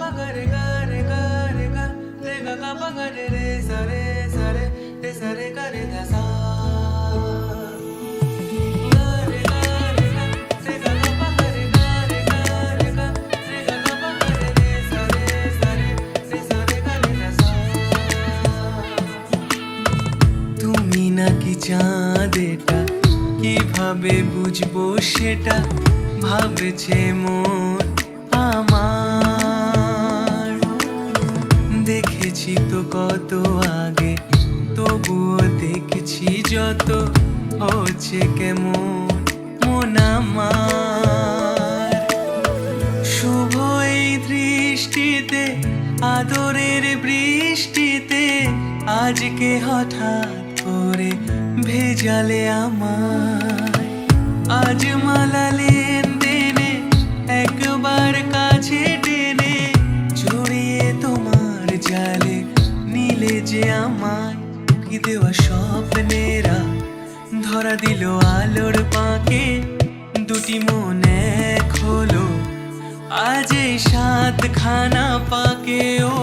pa ga re ga re ga re ga re ga ga pa ga re re sa re sa re re sa re ga re ga sa ga re ga re ga re ga ga pa ga re ga re ga re ga re ga ga pa ga re re sa re sa re ga re ga sa তুমি নাকি চাঁদ এটা কিভাবে বুঝবো সেটা ভাবছে মন আমার দেখেছি তো কত আগে তবুও দেখেছি যত হচ্ছে কেমন মন আমার শুভ এই দৃষ্টিতে আদরের বৃষ্টিতে আজকে হঠাৎ করে ভেজালে আমায় আজ মালা লেনদেনে একবার কাছে টেনে জড়িয়ে তোমার জালে নিলে যে আমায় কি দেওয়া স্বপ্নেরা ধরা দিল আলোর পাকে দুটি মন এক হলো আজ এই সাতখানা পাকে ও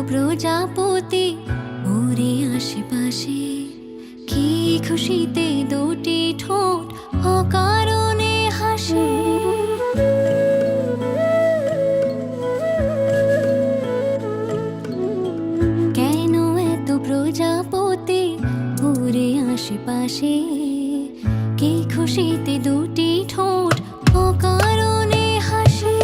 প্রজাপতি ওরে আশেপাশে কি খুশিতে দুটি ঠোঁট অকারণে হাসে কেন এত প্রজাপতি ওরে আশেপাশে কি খুশিতে দুটি ঠোঁট অকারণে হাসে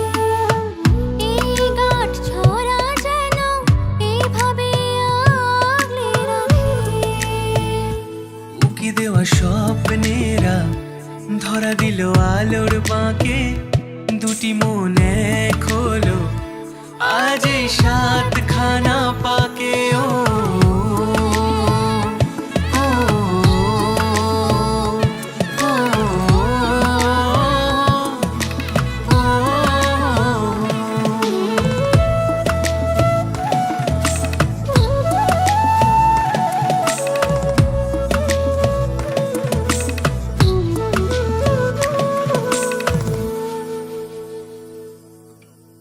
দেওয়া স্বপ্নেরা ধরা দিল আলোর বাঁকে দুটি মন এক হলো আজ এই সাতখানা